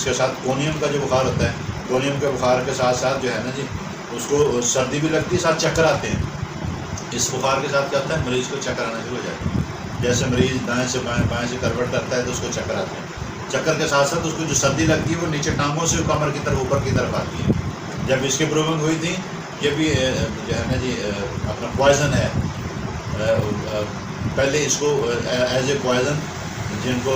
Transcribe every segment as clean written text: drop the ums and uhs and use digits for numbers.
کے ساتھ کونیم کا جو بخار ہوتا ہے، کونیم کے بخار کے ساتھ ساتھ جو ہے نا جی اس کو سردی بھی لگتی ہے، ساتھ چکر آتے ہیں۔ اس بخار کے ساتھ کیا ہوتا ہے، مریض کو چکر آنا شروع ہو جاتا ہے۔ جیسے مریض دائیں سے بائیں، بائیں سے کروٹ کرتا ہے تو اس کو چکر آتے ہیں۔ چکر کے ساتھ ساتھ اس کو جو سردی لگتی ہے وہ نیچے ٹانگوں سے کمر کی طرف اوپر کی طرف آتی ہے۔ جب اس کی پروونگ ہوئی تھی، یہ بھی جو ہے نا جی اپنا پوائزن ہے، پہلے اس کو ایز اے پوائزن جن کو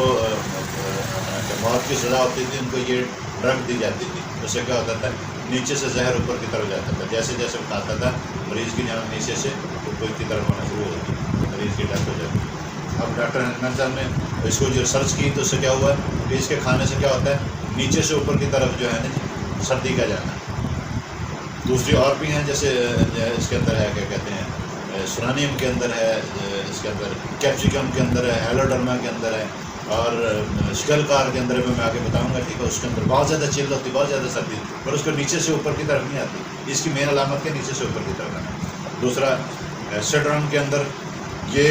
موت کی سزا ہوتی تھی ان کو یہ ڈرگ دی جاتی تھی۔ اس سے کیا ہوتا تھا، نیچے سے زہر اوپر کی طرف جاتا تھا، جیسے جیسے وہ کھاتا تھا مریض کی جان نیچے سے اوپر کی طرف ہونا شروع ہو جاتی تھی، مریض کی ڈیتھ ہو جاتی تھی۔ اب ڈاکٹر ہینڈمین صاحب نے اس کو جو ریسرچ کی تو اس سے کیا ہوا کہ اس کے کھانے سے کیا ہوتا ہے، نیچے سے اوپر کی طرف جو ہے نا سردی کا جانا۔ دوسری اور بھی ہیں، جیسے اس کے اندر ہے کیا کہتے ہیں، سورانیم کے اندر ہے، اس کے اندر کیپسیکم کے اندر ہے، ہیلوڈرما کے اندر ہے، اور اسکل کار کے اندر بھی میں آگے بتاؤں گا، ٹھیک ہے۔ اس کے اندر بہت زیادہ چل ہوتی ہے، بہت زیادہ سردی، پر اس کو نیچے سے اوپر کی طرف نہیں آتی۔ اس کی مین علامت کے نیچے سے اوپر کی طرف آنا۔ دوسرا سیڈرون کے اندر، یہ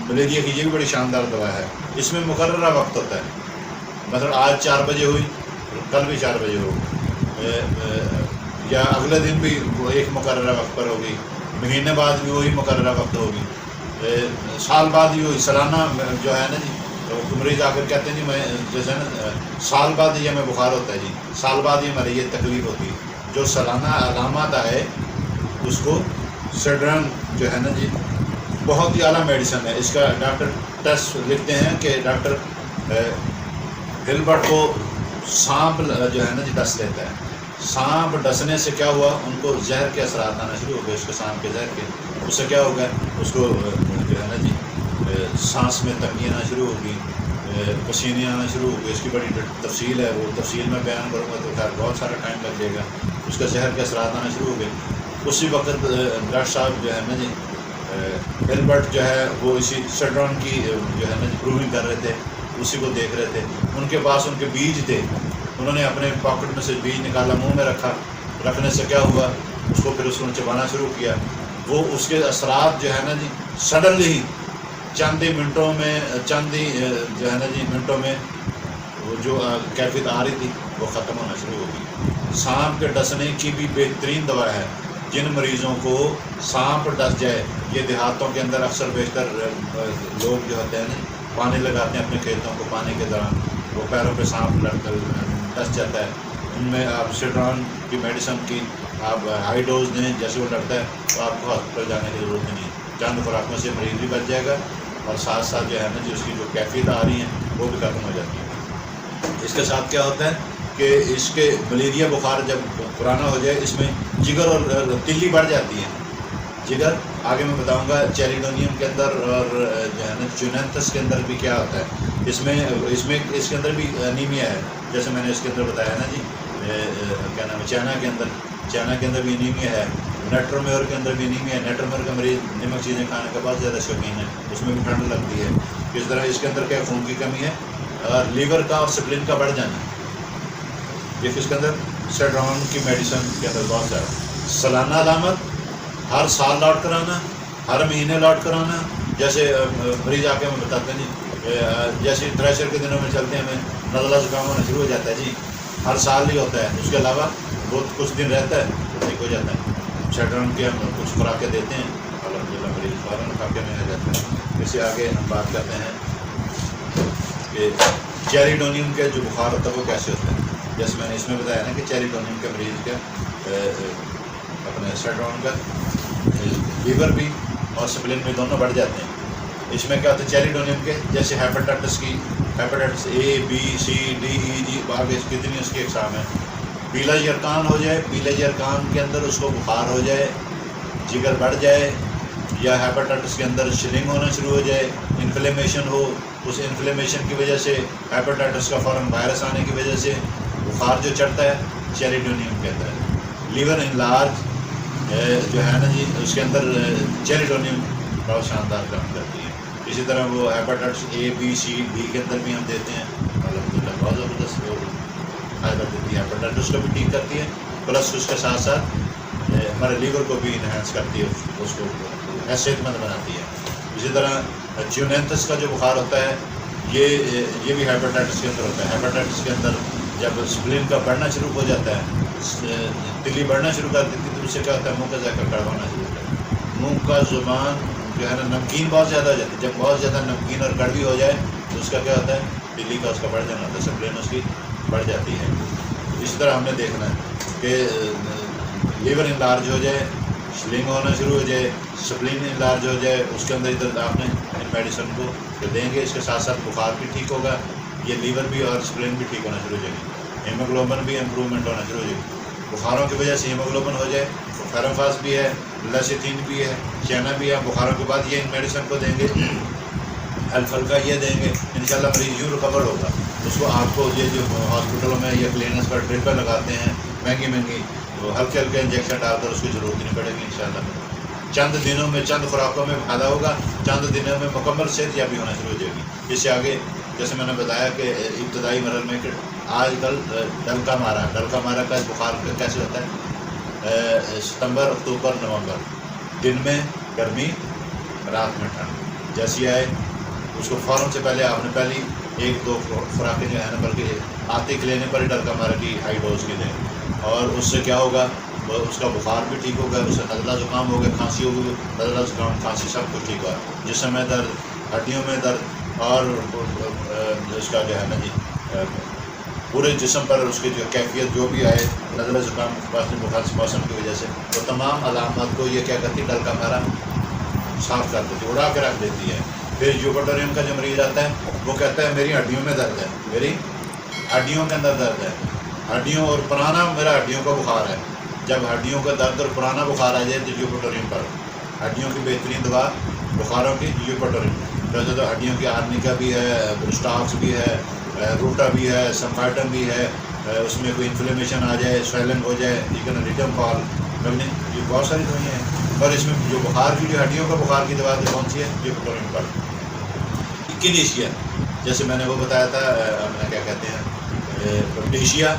ملیریا کی یہ بھی بڑی شاندار دوا ہے۔ اس میں مقررہ وقت ہوتا ہے، مثلا آج 4 بجے ہوئی، کل بھی 4 بجے ہو، یا اگلے دن بھی وہ ایک مقررہ وقت پر ہوگی، مہینے بعد بھی وہی مقررہ وقت ہوگی، سال بعد بھی وہی، سالانہ جو ہے نا جی مریض آ کر کہتے ہیں جی میں جیسے نا سال بعد یہ ہمیں بخار ہوتا ہے جی، سال بعد ہی ہمارے یہ تکلیف ہوتی ہے۔ جو سالانہ علامات آئے اس کو سیڈرن جو ہے نا جی بہت ہی اعلیٰ میڈیسن ہے۔ اس کا ڈاکٹر ٹیسٹ لکھتے ہیں کہ ڈاکٹر ہلبرٹ کو سانپ جو ہے نا جی ڈس لیتا ہے۔ سانپ ڈسنے سے کیا ہوا، ان کو زہر کے اثرات آنا شروع ہو گئے، اس کے سانپ کے زہر کے۔ اس سے کیا ہو گیا، اس کو جو ہے نا جی سانس میں تنگی آنا شروع ہوگی، پسینے آنا شروع ہو گئے۔ اس کی بڑی تفصیل ہے، وہ تفصیل میں بیان کروں گا تو خیر بہت سارا ٹائم لگ جائے گا۔ اس کا زہر کے اثرات آنا شروع ہو گئے۔ اسی وقت ڈاکٹر صاحب جو ہے نا جی ہلبرٹ جو ہے وہ اسی سیڈرون کی جو ہے نا جی پروونگ کر رہے تھے، اسی کو دیکھ رہے تھے۔ ان کے پاس ان کے بیج تھے، انہوں نے اپنے پاکٹ میں سے بیج نکالا، منہ میں رکھا، رکھنے سے کیا ہوا، اس کو پھر اس کو چبانا شروع کیا۔ وہ اس کے اثرات جو ہے نا جی سڈنلی ہی چند ہی منٹوں میں، چند ہی جو ہے نا جی منٹوں میں وہ جو کیفیت آ رہی تھی وہ ختم ہونا شروع ہو گئی۔ سانپ کے ڈسنے کی بھی بہترین دوا ہے۔ جن مریضوں کو سانپ ڈس جائے، یہ دیہاتوں کے اندر اکثر بیشتر لوگ جو ہوتے ہیں نا پانی لگاتے ہیں اپنے کھیتوں کو، پانی کے دوران وہ پیروں پہ سانپ ڈس جاتا ہے، ان میں آپ سیڈرون کی میڈیسن کی آپ ہائی ڈوز دیں، جیسے وہ ڈرتا ہے تو آپ کو ہاسپٹل جانے کی ضرورت نہیں ہے۔ چند خوراکوں سے مریض بھی بچ جائے گا، اور ساتھ ساتھ جو ہے نا جی اس کی جو کیفیت آ رہی ہیں وہ بھی ختم ہو جاتی ہے۔ اس کے ساتھ کیا ہوتا ہے کہ اس کے ملیریا بخار جب پرانا ہو جائے، اس میں جگر اور تلی بڑھ جاتی ہے۔ جگر آگے میں بتاؤں گا، چیریڈونیم کے اندر اور جو ہے نا چونینتھس کے اندر بھی کیا ہوتا ہے، اس کے اندر بھی انیمیا ہے، جیسے میں نے اس کے اندر بتایا نا جی کیا نام ہے، چائنا کے اندر بھی انیمیا ہے، نیٹرومیور کے اندر بھی انیمیا ہے۔ نیٹرومیور کا مریض نمک چیزیں کھانے کا بہت زیادہ شوقین ہے، اس میں بھی ٹھنڈ لگتی ہے۔ اس طرح اس کے اندر کیا خون کی کمی ہے، اور لیور کا اور سپلین کا بڑھ جانا ہے۔ یہ کس کے اندر، سیڈرون کی میڈیسن کے اندر بہت زیادہ۔ سالانہ علامت، ہر سال لاٹ کرانا، ہر مہینے لاٹ کرانا۔ جیسے مریض آ کے ہمیں بتاتے ہیں جی جیسے تھریشر کے دنوں میں چلتے ہیں ہمیں نزلہ زکام ہونا شروع ہو جاتا ہے جی، ہر سال ہی ہوتا ہے۔ اس کے علاوہ بہت کچھ دن رہتا ہے تو ٹھیک ہو جاتا ہے۔ سیڈرون کی ہم کچھ خوراکیں دیتے ہیں، الحمدللہ مریض فوراً کھاتے میں آ جاتا ہے۔ اس سے آگے ہم بات کرتے ہیں کہ چیریڈونیم کے جو بخار ہوتا ہے وہ کیسے ہوتا ہے۔ جیسے میں نے اس میں بتایا نا کہ چیریڈونیم کے مریض کا اپنے سیڈرون کا لیور بھی اور سپلین بھی دونوں بڑھ جاتے ہیں۔ اس میں کیا ہوتا ہے، چیریڈونیم کے جیسے ہیپاٹائٹس اے بی سی ڈی ای جی آگے کتنی اس کی اقسام ہیں۔ پیلا یرکان ہو جائے، پیلے یرکان کے اندر اس کو بخار ہو جائے، جگر بڑھ جائے، یا ہیپاٹائٹس کے اندر شلنگ ہونا شروع ہو جائے، انفلیمیشن ہو، اس انفلیمیشن کی وجہ سے ہیپاٹائٹس کا فوراً وائرس آنے کی وجہ سے بخار جو چڑھتا ہے، چیریڈونیم کہتا ہے۔ لیور انلارج جو ہے نا جی اس کے اندر چیریڈونیم بہت شاندار کام کرتی ہے۔ اسی طرح وہ ہیپاٹائٹس اے بی سی ڈی کے اندر بھی ہم دیتے ہیں، الحمدللہ بہت زبردست فائدہ دیتی ہے، ہیپاٹائٹس کو بھی ٹھیک کرتی ہے، پلس اس کے ساتھ ساتھ ہمارے لیور کو بھی انہینس کرتی ہے، اس کو صحت مند بناتی ہے۔ اسی طرح چیونینتھس کا جو بخار ہوتا ہے یہ بھی ہیپاٹائٹس کے اندر ہوتا ہے۔ ہیپاٹائٹس کے اندر جب اسپلین کا بڑھنا شروع ہو جاتا ہے، تلی بڑھنا شروع کر دیتی ہے، تو اس سے کیا ہوتا ہے، منہ کا ذائقہ کڑوا ہونا شروع ہوتا ہے، منہ کا زبان جو ہے نا نمکین بہت زیادہ ہو جاتی ہے. جب بہت زیادہ نمکین اور کڑوی ہو جائے تو اس کا کیا ہوتا ہے، تلی کا اس کا بڑھ جانا ہوتا ہے، اسپلین اس کی بڑھ جاتی ہے. اسی طرح ہم نے دیکھنا ہے کہ لیور انلارج ہو جائے، سلنگ ہونا شروع ہو جائے، سپلین انلارج ہو جائے، اس کے اندر ادھر آپ نے ان میڈیسن کو جو دیں گے، اس کے ساتھ ساتھ بخار بھی ٹھیک ہوگا، یہ لیور بھی اور سپلین بھی ٹھیک ہونا شروع ہو جائے گی، ہیموگلوبن بھی امپرومنٹ ہونا شروع ہو جائے گی. بخاروں کی وجہ سے ہیموگلوبن ہو جائے تو فیروفاس بھی ہے، لیسیتھین بھی ہے، چینا بھی ہے. بخاروں کے بعد یہ ان میڈیسن کو دیں گے، الفل کا یہ دیں گے، انشاءاللہ مریض یوں ریکور ہوگا. اس کو آپ کو یہ جو ہاسپٹلوں میں یہ کلینکس پر ڈرپیں لگاتے ہیں مہنگی مہنگی، وہ ہلکے ہلکے انجیکشن ڈال کر اس کی ضرورت نہیں پڑے گی انشاءاللہ. چند دنوں میں چند خوراکوں میں فائدہ ہوگا، چند دنوں میں مکمل صحت یابی ہونا شروع ہو جائے گی. اس سے آگے جیسے میں نے بتایا کہ ابتدائی مرحلے میں کہ آج کل ڈلکا مارا کا بخار کیسے ہوتا ہے، ستمبر اکتوبر نومبر، دن میں گرمی رات میں ٹھنڈ، جیسی آئے اس کو فوراً سے پہلے آپ نے پہلی ایک دو خوراکیں جو ہے نا، بلکہ آتے کے لینے پر ہی ڈلکا مارا کی ہائی ڈوز کی دیں، اور اس سے کیا ہوگا، اس کا بخار بھی ٹھیک ہوگا، اس سے نزلہ زکام ہوگا، کھانسی ہوگی، نزلہ زکام کھانسی سب کچھ ٹھیک ہوگا، جسم میں درد، ہڈیوں میں درد، اور اس کا جو ہے نا جی پورے جسم پر اس کی جو کیفیت جو بھی آئے نزلہ زکام بخار سے موسم کی وجہ سے، وہ تمام علامات کو یہ کیا کرتی ہے، ڈلکا مارا صاف کر دیتی ہے، اڑا کے رکھ دیتی ہے. پھر یوپیٹوریم کا جو مریض آتا ہے وہ کہتا ہے میری ہڈیوں میں درد ہے، میری ہڈیوں کے اندر درد ہے، ہڈیوں اور پرانا میرا ہڈیوں کا بخار ہے. جب ہڈیوں کا درد اور پرانا بخار آ جائے تو یوپیٹوریم پر، ہڈیوں کی بہترین دوا بخاروں کی یوپیٹوریم. ویسے تو ہڈیوں کی آرنیکا بھی ہے، برسٹاکس بھی ہے، روٹا بھی ہے، سمفائٹم بھی ہے، اس میں کوئی انفلیمیشن آ جائے، سویلنگ ہو جائے، ٹھیک ہے نا، ریٹم پال، یہ بہت ساری دوائیں ہیں. اور اس میں جو بخار کی جو ہڈیوں کا بخار کی دوا کون سی ہے، یوپیٹوریم پر. ایکینیشیا جیسے میں نے وہ بتایا تھا، ہم کیا کہتے ہیں پروٹیشیا،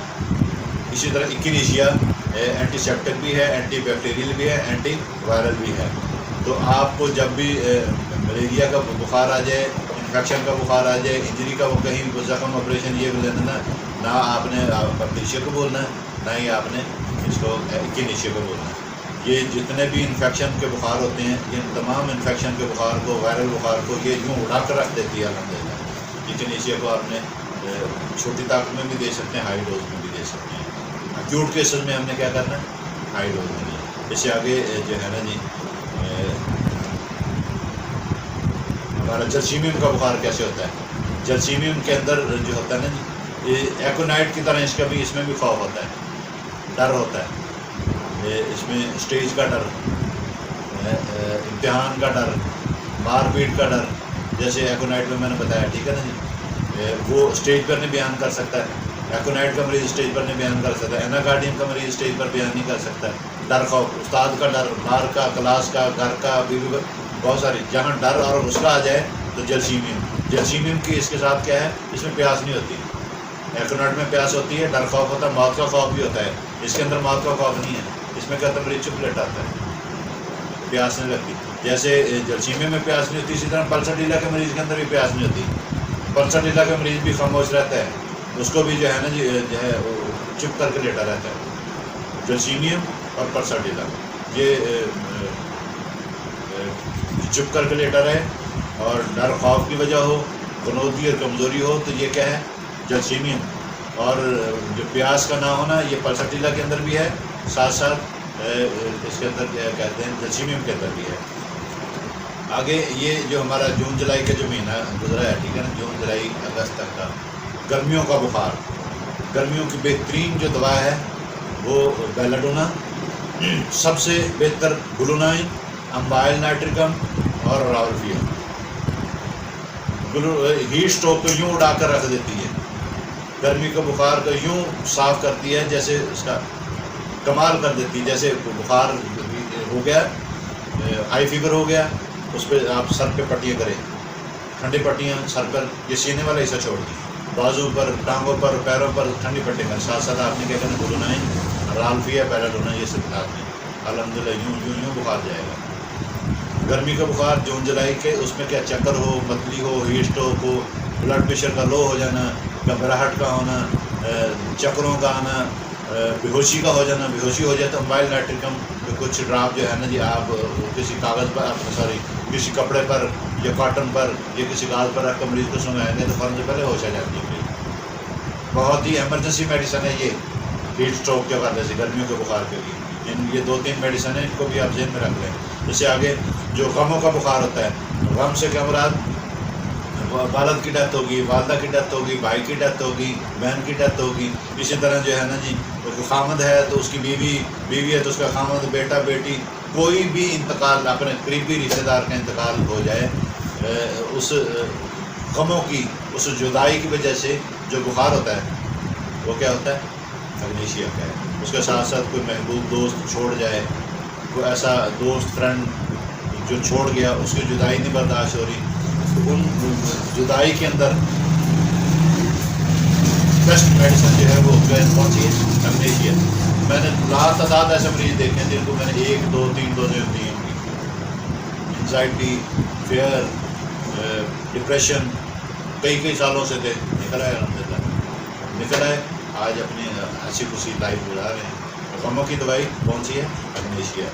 اسی طرح ایکینیشیا اینٹی سیپٹک بھی ہے، اینٹی بیکٹیریل بھی ہے، اینٹی وائرل بھی ہے. تو آپ کو جب بھی ملیریا کا بخار آ جائے، انفیکشن کا بخار آ جائے، انجری کا وہ کہیں زخم آپریشن یہ لینا، نہ آپ نے پروٹیشیا کو بولنا ہے، نہ ہی آپ نے اس کو ایکینیشیا کو بولنا ہے. یہ جتنے بھی انفیکشن کے بخار ہوتے ہیں، یہ تمام انفیکشن کے بخار کو، وائرل بخار کو یہ یوں اڑا کر رکھ دیتی ہے الحمدللہ. ایکینیشیا کو آپ نے چھوٹی طاقت میں بھی دے سکتے ہیں، ہائی ڈوز میں بھی دے سکتے ہیں. ایکیوٹ کیسز میں ہم نے کیا کرنا ہے، ہائی ڈوز میں دیا. اس سے آگے جو ہے نا جی ہمارا جلسیمیم کا بخار کیسے ہوتا ہے. جلسیمیم کے اندر جو ہوتا ہے نا جی، یہ ایکونائٹ کی طرح اس میں بھی خوف ہوتا ہے، ڈر ہوتا ہے. اس میں اسٹیج کا ڈر، امتحان کا ڈر، مار پیٹ کا ڈر. جیسے ایکونائٹ میں نے بتایا، ٹھیک ہے نا جی، وہ اسٹیج پر نہیں بیان کر سکتا ہے. ایکونائٹ کا مریض اسٹیج پر نہیں بیان کر سکتا ہے، ایناکارڈین کا مریض اسٹیج پر بیان نہیں کر سکتا ہے. ڈر خوف، استاد کا ڈر، مار کا، کلاس کا، گھر کا، بیوی کا، بہت ساری. جہاں ڈر اور غصہ آ جائے تو جلسیمیم کی اس کے ساتھ کیا ہے، اس میں پیاس نہیں ہوتی. ایکونائٹ میں پیاس ہوتی ہے، ڈر خوف ہوتا ہے، موت کا خوف بھی ہوتا ہے. اس کے اندر موت کا خوف نہیں ہے، اس میں کیا ہوتا ہے، مریض چپ لیٹا ہے، پیاس نہیں لگتی. جیسے جلسیمیم میں پیاس نہیں ہوتی، اسی طرح پلسر ڈیلا کے مریض کے اندر بھی پیاس نہیں ہوتی. پلسر ڈیلا کا مریض بھی خاموش رہتا ہے، اس کو بھی جو ہے نا جی جو ہے وہ چپ کر کے لیٹا رہتا ہے. جلسیمیم اور پلسر ڈیلا یہ چپ کر کے لیٹا رہے اور ڈر خوف کی وجہ ہو، غنودگی اور کمزوری ہو تو یہ کیا ہے، جلسیمیم. اور جو پیاس کا نہ ہونا یہ پلسر ڈیلا کے اندر بھی ہے، ساتھ ساتھ اس کے اندر کیا کہتے ہیں، جلسیمیم کے اندر بھی ہے. آگے یہ جو ہمارا جون جولائی کا جو مہینہ گزرا ہے، ٹھیک ہے نا، جون جولائی اگست تک کا، گرمیوں کا بخار. گرمیوں کی بہترین جو دوا ہے وہ بیلاڈونا، سب سے بہتر گلونائن، امبائل نائٹریکم اور راولفیا. ہیٹ اسٹوک کو یوں اڑا کر رکھ دیتی ہے، گرمی کا بخار کو یوں صاف کرتی ہے، جیسے اس کا کمال کر دیتی ہے. جیسے بخار ہو گیا، ہائی فیور ہو گیا، اس پہ آپ سر پہ پٹیاں کریں، ٹھنڈی پٹیاں سر پر، یہ سینے والا حصہ چھوڑ دیں، بازو پر، ٹانگوں پر، پیروں پر ٹھنڈی پٹیاں کریں. ساتھ ساتھ آپ نے کیا کرنا، گلونائن، رالفیا، بیلاڈونا، یہ سب ہاتھ میں. الحمدللہ یوں بخار جائے گا. گرمی کا بخار جون جولائی کے، اس میں کیا چکر ہو، متلی ہو، ہیٹ اسٹروک ہو، بلڈ پریشر کا لو ہو جانا، گھبراہٹ کا ہونا، چکروں کا آنا، بیہوشی کا ہو جانا، بیہوشی ہو جائے تو موبائل نیٹرکم کچھ ڈراپ جو ہے نا جی آپ کسی کاغذ پر سوری کسی کپڑے پر یا کاٹن پر یا کسی گاز پر رکھ کر مریض کو سنگائیں گے تو فوراً سے پہلے ہوش آ جاتی ہے. بہت ہی ایمرجنسی میڈیسن ہے یہ ہیٹ اسٹروک کے حوالے سے، گرمیوں کے بخار کے لیے. یہ 2-3 میڈیسن ہیں، ان کو بھی آپ ذہن میں رکھ لیں. اس سے آگے جو غموں کا بخار ہوتا ہے، غم سے کیا مراد والد کی ڈیتھ ہوگی، والدہ کی ڈیتھ ہوگی، بھائی کی ڈیتھ ہوگی، بہن کی ڈیتھ ہوگی. اسی طرح جو ہے نا جی خامد ہے تو اس کی بیوی ہے تو اس کا خامد، بیٹا بیٹی، کوئی بھی انتقال اپنے قریبی رشتے دار کا انتقال ہو جائے، اس غموں کی، اس جدائی کی وجہ سے جو بخار ہوتا ہے وہ کیا ہوتا ہے؟ اگنیشیا کا ہے. اس کے ساتھ ساتھ کوئی محبوب دوست چھوڑ جائے، کوئی ایسا دوست فرینڈ جو چھوڑ گیا، اس کی جدائی نہیں برداشت ہو رہی، تو ان جدائی کے اندر بیسٹ میڈیسن جو ہے وہ کون سی ہے؟ اگنیشیا. میں نے لاتعداد ایسے مریض دیکھے ہیں جن کو میں نے 1 2 3 ڈوزیں دی ہوں گی. انزائٹی، فیئر، ڈپریشن کئی سالوں سے تھے، نکل آئے الحمدللہ، نکل آئے، آج اپنی ہنسی خوشی لائف گزار رہے ہیں. غموں کی دوائی کون سی ہے؟ اگنیشیا.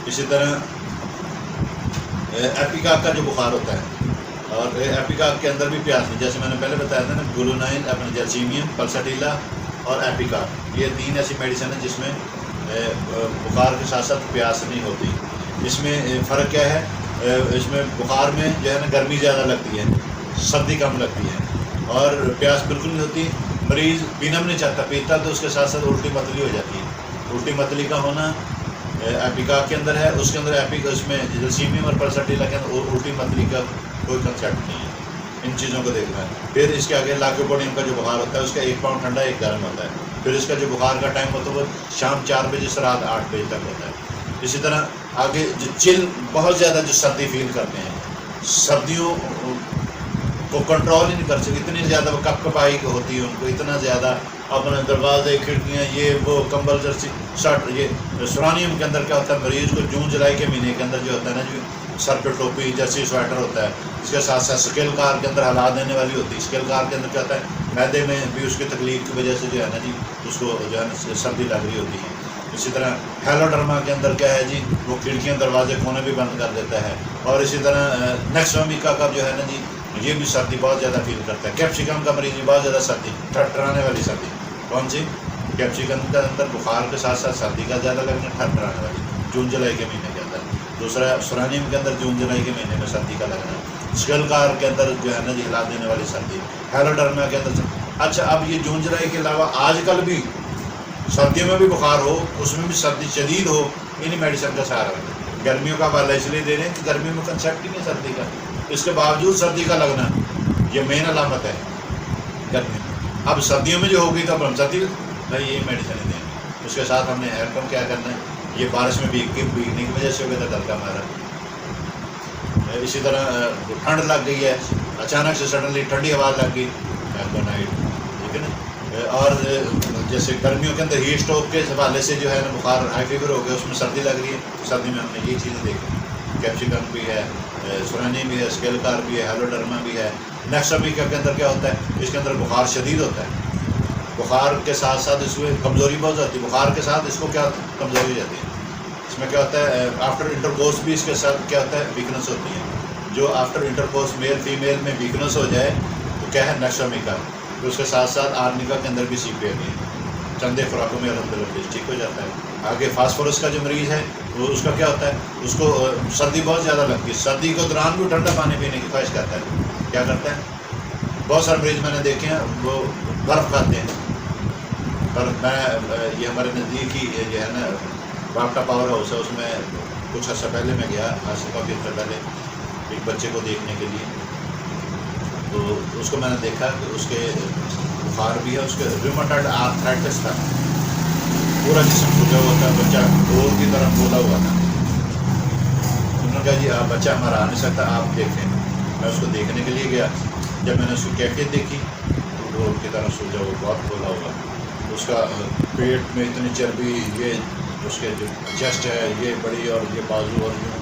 اسی طرح ایپیکاک کا جو بخار ہوتا ہے، اور ایپیکاک کے اندر بھی پیاس نہیں، جیسے میں نے پہلے بتایا تھا نا، گلونائن، اپنے جرسیمیم، پلسٹیلا اور ایپیکاک، یہ 3 ایسی میڈیسن ہیں جس میں بخار کے ساتھ ساتھ پیاس نہیں ہوتی. اس میں فرق کیا ہے؟ اس میں بخار میں جو ہے نا گرمی زیادہ لگتی ہے، سردی کم لگتی ہے، اور پیاس بالکل نہیں ہوتی. مریض پینا بھی نہیں چاہتا، پیتا تو اس کے ساتھ ساتھ الٹی متلی ہو جاتی ہے. الٹی متلی کا ہونا ایپیکاک کے اندر ہے، اس کے اندر اس میں جرسیمیم اور پلسٹیلا کے اندر الٹی متلی کا کوئی کنسیپٹ نہیں ہے. ان چیزوں کو دیکھنا ہے. پھر اس کے آگے لاکوپوڈیم کا جو بخار ہوتا ہے، اس کا 1 پاؤنڈ ٹھنڈا 1 گرم ہوتا ہے. پھر اس کا جو بخار کا ٹائم ہوتا ہے وہ شام 4 بجے سے رات 8 بجے تک ہوتا ہے. اسی طرح آگے جو چل بہت زیادہ جو سردی فیل کرتے ہیں، سردیوں کو کنٹرول ہی نہیں کر سکتے، اتنی زیادہ وہ کپ کپائی ہوتی ہے ان کو، اتنا زیادہ اپنے دروازے، کھڑکیاں، یہ وہ، کمبل، جرسی، شرٹ. یہ سورانیم کے اندر کیا ہوتا ہے، مریض کو جون جولائی کے مہینے کے اندر جو ہوتا ہے نا جو سر پہ ٹوپی، جرسی، سویٹر ہوتا ہے. اس کے ساتھ ساتھ اسکیل کار کے اندر ہلا دینے والی ہوتی ہے. اسکیل کار کے اندر کیا ہوتا ہے، معدے میں بھی اس کی تکلیف کی وجہ سے جو ہے نا جی اس کو جو ہے نا سردی لگ رہی ہوتی ہے. اسی طرح ہیلوڈرما کے اندر کیا ہے جی، وہ کھڑکیاں، دروازے، کونے بھی بند کر دیتا ہے. اور اسی طرح نیکسومیکا کا جو ہے نا جی یہ بھی سردی بہت زیادہ فیل کرتا ہے. کیپسیکم کا مریض بھی بہت زیادہ سردی، ٹھٹرانے والی سردی. کون سی؟ کیپسیکم کے اندر بخار کے ساتھ ساتھ سردی کا زیادہ لگنا، ٹھٹرانے والی، جون جولائی کے مہینے کے اندر. دوسرا سورانیم کے اندر جون جولائی کے مہینے میں سردی کا لگنا. اسکیل کار کے اندر جو ہے نا جی ہلا دینے والی سردی. ہیلوڈرما کے اندر. اچھا، اب یہ جون جولائی کے علاوہ آج کل بھی سردیوں میں بھی بخار ہو، اس میں بھی سردی شدید ہو، انہیں میڈیسن کا سہارا ہے. گرمیوں کا حوالہ اس لیے دے رہے ہیں کہ گرمیوں میں کنسیپٹ ہی نہیں سردی کا، اس کے باوجود سردی کا لگنا یہ مین علامت ہے گرمی. اب سردیوں میں جو ہوگی تو اب ہم سردی بھائی یہ میڈیسن دیں. اس کے ساتھ ہم نے ہیئر کم کیا کرنا ہے، یہ بارش میں بھیگنے کی وجہ سے ہو گیا تھا دل کا مارا. اسی طرح ٹھنڈ لگ گئی ہے، اچانک سے سڈنلی ٹھنڈی ہوا لگ گئی، نائٹ، ٹھیک ہے نا. اور جیسے گرمیوں کے اندر ہیٹ اسٹروک کے حوالے سے جو ہے نا بخار، ہائی فیور ہو گیا، اس میں سردی لگ رہی ہے. سردی میں ہم نے یہ چیزیں دیکھی، کیپسیکم بھی ہے، سورانیم بھی ہے، اسکیل کار بھی ہے، ہیلوڈرما بھی ہے. نیکسومیکا کے اندر کیا ہوتا ہے، اس کے اندر بخار شدید ہوتا ہے. بخار کے ساتھ ساتھ اس میں کمزوری بہت ہوتی ہے. بخار کے ساتھ اس کو کیا کمزوری ہو جاتی ہے، اس میں کیا ہوتا ہے آفٹر انٹرکورس بھی اس کے ساتھ کیا ہوتا ہے، ویکنس ہوتی ہے. جو آفٹر انٹرکورس میل فیمیل میں ویکنس ہو جائے تو کیا ہے، نیکسومیکا. تو اس کے ساتھ ساتھ آرنیکا کے اندر بھی CPR ہے. چندے خوراکوں میں الحمدللہ ٹھیک ہو جاتا ہے. آگے فاسفورس کا جو مریض ہے وہ اس کا کیا ہوتا ہے، اس کو سردی بہت زیادہ لگتی ہے، سردی کے دوران بھی ٹھنڈا پانی پینے کی خواہش کرتا ہے. کیا کرتا ہے، بہت سارے مریض میں نے دیکھے ہیں وہ برف کھاتے ہیں. برف، میں یہ ہمارے نزدیک ہی جو ہے نا واپٹا پاور ہاؤس ہے، اس میں کچھ عرصہ پہلے میں گیا، آج سے کافی عرصہ پہلے، ایک بچے کو دیکھنے کے لیے. تو اس کو میں نے دیکھا کہ اس کے بخار بھی ہے، اس کے ریومیٹائڈ آرتھرائٹس تھا، پورا جسم سوجا ہوا تھا، بچہ ڈور کی طرح بولا ہوا تھا. انہوں نے کہا جی آپ بچہ ہمارا آ نہیں سکتا، آپ دیکھیں. میں اس کو دیکھنے کے لیے گیا. جب میں نے اس کی کیفیت دیکھی تو ڈور کی طرح سوجا ہوا، بہت بولا ہوا. اس کا پیٹ میں اتنی چربی، یہ اس کے جو چیسٹ ہے یہ بڑی، اور یہ بازو، اور یوں.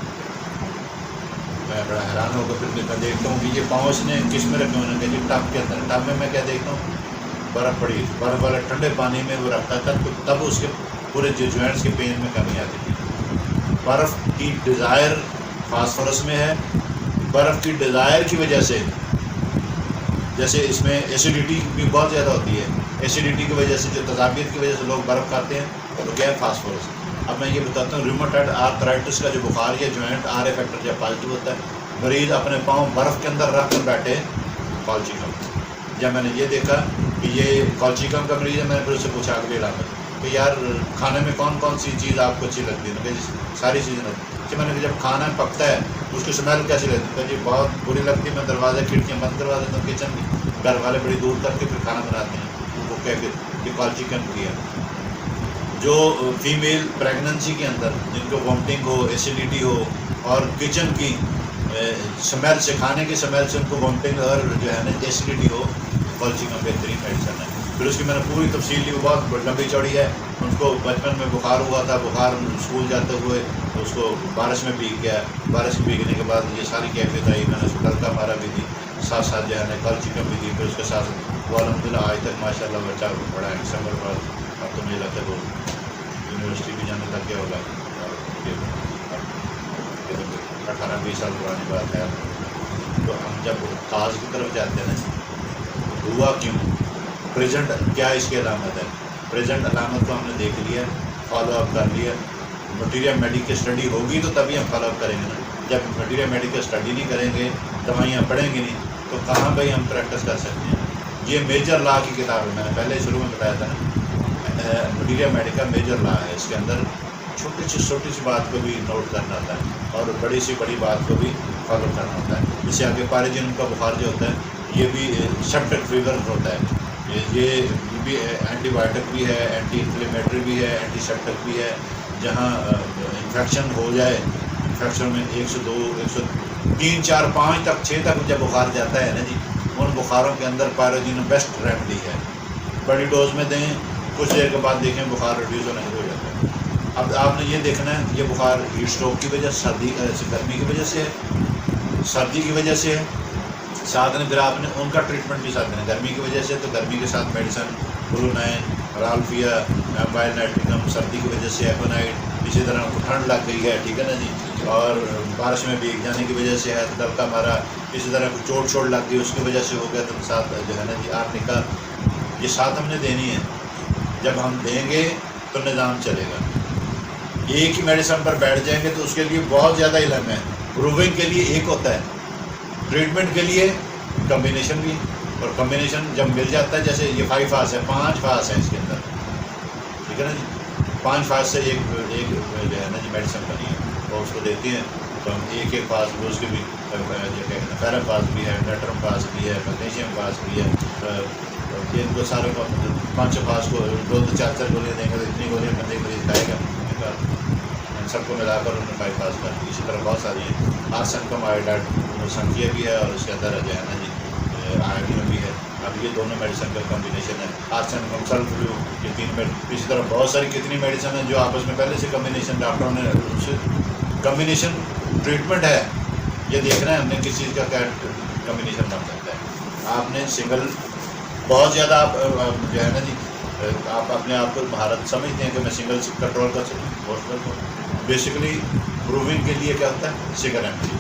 میں بڑا حیران ہو گیا. پھر میں دیکھتا ہوں کہ یہ پاؤں اس نے کس میں رکھے ہوئے ہیں، کہ جی ٹب کے اندر. ٹب میں کیا دیکھتا ہوں، برف پڑی برف والے ٹھنڈے پانی میں وہ رکھتا تھا تو تب اس کے پورے جو جوائنٹس کے پین میں کمی آتی تھی۔ برف کی ڈیزائر فاسفورس میں ہے، برف کی ڈیزائر کی وجہ سے جیسے اس میں ایسیڈیٹی بھی بہت زیادہ ہوتی ہے، ایسیڈیٹی کی وجہ سے جو تذابیت کی وجہ سے لوگ برف کھاتے ہیں تو کیا ہے فاسفورس۔ اب میں یہ بتاتا ہوں ریومیٹائڈ آرتھرائٹس کا جو بخار یا جوائنٹ آر اے فیکٹر جب پازیٹیو ہوتا ہے، مریض اپنے پاؤں برف کے اندر رکھ کر بیٹھے کالچیکم۔ جب میں نے یہ دیکھا کہ یہ کالچیکم کا مریض ہے، میں نے پھر اس سے پوچھا اگلی علامت کہ یار کھانے میں کون کون سی چیز آپ کو اچھی لگتی ہے؟ ساری چیزیں لگتی کہ میں نے جب کھانا پکتا ہے اس کی اسمیل کیسی لگتی ہے؟ جی بہت بری لگتی ہے، میں دروازے کھڑکیاں بند کروا دیتا ہوں کچن کی، گھر والے بڑی دور کر کے پھر کھانا بناتے ہیں، وہ کیفیت یہ کالچیکم کی ہے۔ جو فیمیل پریگننسی کے اندر جن کو وامٹنگ ہو، ایسیڈیٹی ہو اور کچن کی سمیل سے، کھانے کی سمیل سے ان کو وامٹنگ اور جو ہے نا ایسیڈیٹی ہو، کالچیکم بہترین میڈیسن ہے۔ پھر اس کی میں نے پوری تفصیل لی، وہ بہت لمبی چوڑی ہے۔ ان کو بچپن میں بخار ہوا تھا، بخار اسکول جاتے ہوئے اس کو بارش میں بھیگ گیا، بارش میں بھیگنے کے بعد یہ ساری کیفیت آئی، میں نے اس کو ڈلکا مارا بھی دی، ساتھ ساتھ جو ہے نا کالچیکم بھی دی، پھر اس کے ساتھ وہ الحمدللہ آج تک ماشاء اللہ بچہ بڑا ہے، دسمبر بعد اب تو مجھے لگتا ہے وہ یونیورسٹی بھی جانے لگ گیا ہوگا، اور 18-20 سال پرانی بات ہے۔ تو ہم جب کاز کی طرف جاتے ہیں نا، ہوا کیوں، پریزنٹ کیا اس کی علامت ہے، پریزنٹ علامت کو ہم نے دیکھ لیا، فالو اپ کر لیا۔ مٹیریل میڈیکل اسٹڈی ہوگی تو تبھی ہم فالو اپ کریں گے نا، جب مٹیریل میڈیکل اسٹڈی نہیں کریں گے، دوائیاں پڑھیں گے نہیں تو کہاں بھائی ہم پریکٹس کر سکتے ہیں۔ یہ میجر لا کی کتاب ہے، میں نے پہلے شروع میں بتایا تھا نا، مٹیریل میڈیکل میجر لا ہے، اس کے اندر چھوٹی سی بات کو بھی نوٹ کرنا ہوتا ہے اور بڑی سی بڑی بات کو بھی فالو کرنا ہوتا ہے۔ جس سے آگے پارجن کا بخار جو ہوتا ہے یہ بھی سیپٹک فیور ہوتا ہے، یہ بھی اینٹی بایوٹک بھی ہے، اینٹی انفلیمیٹری بھی ہے، اینٹی سیپٹک بھی ہے۔ جہاں انفیکشن ہو جائے، انفیکشن میں 1 سے 2 1 سے 3 4 5 تک 6 تک جب بخار جاتا ہے نا جی، ان بخاروں کے اندر پائروجین بیسٹ ریمیڈی ہے۔ بڑی ڈوز میں دیں، کچھ دیر کے بعد دیکھیں بخار ریڈیوز ہونا شروع ہو جاتا ہے۔ اب آپ نے یہ دیکھنا ہے یہ بخار ہیٹ اسٹروک کی وجہ سے، گرمی کی وجہ سے ہے، سردی کی وجہ سے ہے، ساتھ میں پھر آپ نے ان کا ٹریٹمنٹ بھی ساتھ دینا، گرمی کی وجہ سے تو گرمی کے ساتھ میڈیسن برونائن، رالفیا، ایمبائل نائٹریکم، سردی کی وجہ سے ایکونائٹ، اسی طرح کو ٹھنڈ لگ گئی ہے، ٹھیک ہے نا جی، اور بارش میں بھیگ جانے کی وجہ سے ہے تو ڈلکا مارا، اسی طرح کو چوٹ لگ گئی اس کی وجہ سے ہو گیا تو ساتھ جو ہے نا جی آرنیکا، یہ ساتھ ہم نے دینی ہے۔ جب ہم دیں گے تو نظام چلے گا۔ ایک ہی میڈیسن پر بیٹھ جائیں گے تو اس کے لیے بہت زیادہ علم ہے، پروونگ کے لیے ایک ہوتا ہے، ٹریٹمنٹ کے لیے کمبینیشن بھی، اور کمبینیشن جب مل جاتا ہے، جیسے یہ 5 فاز ہے، 5 فاز ہیں اس کے اندر، ٹھیک ہے نا جی، 5 فاز سے ایک جو ہے نا جی میڈیسن بنی ہے اور اس کو دیتی ہیں تو ہم ایک فاز بھی اس کے بھی فیرم فاز بھی ہے، نیٹرم فاز بھی ہے، میگنیشیم فاز بھی ہے، یہ ان کو سارے کو 5 فاز کو 2-4 گولیاں دیں گے تو اتنی گولیاں بندے مریض کھائے گا، سب کو ملا کر انہوں نے 5 فاز کر دی۔ اسی طرح بہت ساری ہیں، آرسن کم آئیڈائڈ سنکھیا بھی ہے اور اس کے اندر جو ہے نا جی آئیڈین بھی ہے۔ اب یہ دونوں میڈیسن کا کمبینیشن ہے، آرسن کم سلف فلو، یہ 3 اسی طرح بہت ساری کتنی میڈیسن ہیں جو آپس میں پہلے سے کمبینیشن ڈاکٹروں نے کمبینیشن ٹریٹمنٹ ہے، یہ دیکھنا ہے ہم نے کس چیز کا کیا کمبینیشن بن سکتا ہے۔ آپ نے سنگل بہت زیادہ آپ جو ہے نا جی آپ اپنے آپ کو مہارت سمجھتے ہیں کہ میں سنگل سے کنٹرول کر سکوں، بیسیکلی پروونگ کے لیے کیا ہوتا ہے سنگل اینٹری،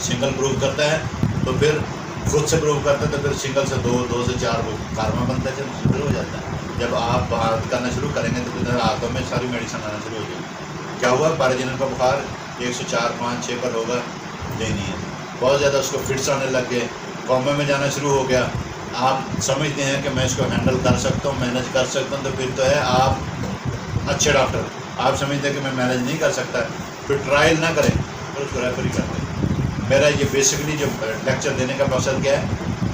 سنگل پروو کرتا ہے تو پھر خود سے پروو کرتا ہے تو پھر سنگل سے 2 سے 4 کارواں بنتا ہے، جب شروع ہو جاتا ہے۔ جب آپ بہار کرنا شروع کریں گے تو پھر ہاتھوں میں ساری میڈیسن آنا شروع ہو جائے گی۔ کیا ہوا پارجنل کا بخار 104 5 6 پر ہوگا، دینی ہے، بہت زیادہ اس کو فٹس آنے لگ گئے، کومے میں جانا شروع ہو گیا، آپ سمجھتے ہیں کہ میں اس کو ہینڈل کر سکتا ہوں، مینیج کر سکتا ہوں، تو پھر تو ہے آپ اچھے ڈاکٹر، آپ سمجھتے ہیں کہ میں مینیج نہیں کر سکتا، پھر ٹرائل نہ کریں، پھر اس کو ریفر ہی کر دیں۔ میرا یہ بیسکلی جو لیکچر دینے کا مقصد کیا ہے،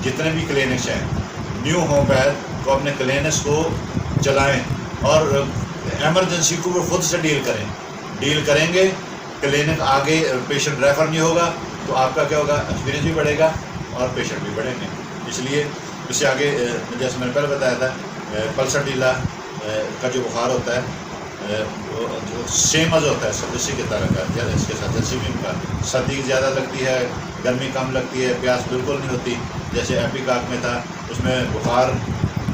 جتنے بھی کلینکس ہیں نیو ہوم پیتھ کو اپنے کلینکس کو چلائیں اور ایمرجنسی کو وہ خود سے ڈیل کریں گے، کلینک آگے پیشنٹ ریفر نہیں ہوگا تو آپ کا کیا ہوگا، ایکسپیرینس بھی بڑھے گا اور پیشنٹ بھی بڑھیں گے۔ اس لیے اس سے آگے جیسے میں نے پہلے بتایا تھا پلسر ڈیلا کا جو بخار ہوتا ہے جو سیم از ہوتا ہے سردی کی طرح کا، جیسے اس کے ساتھ جیسے بھی ان کا سردی زیادہ لگتی ہے، گرمی کم لگتی ہے، پیاس بالکل نہیں ہوتی، جیسے ایپیکاک میں تھا، اس میں بخار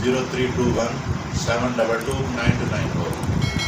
0321 722 9294।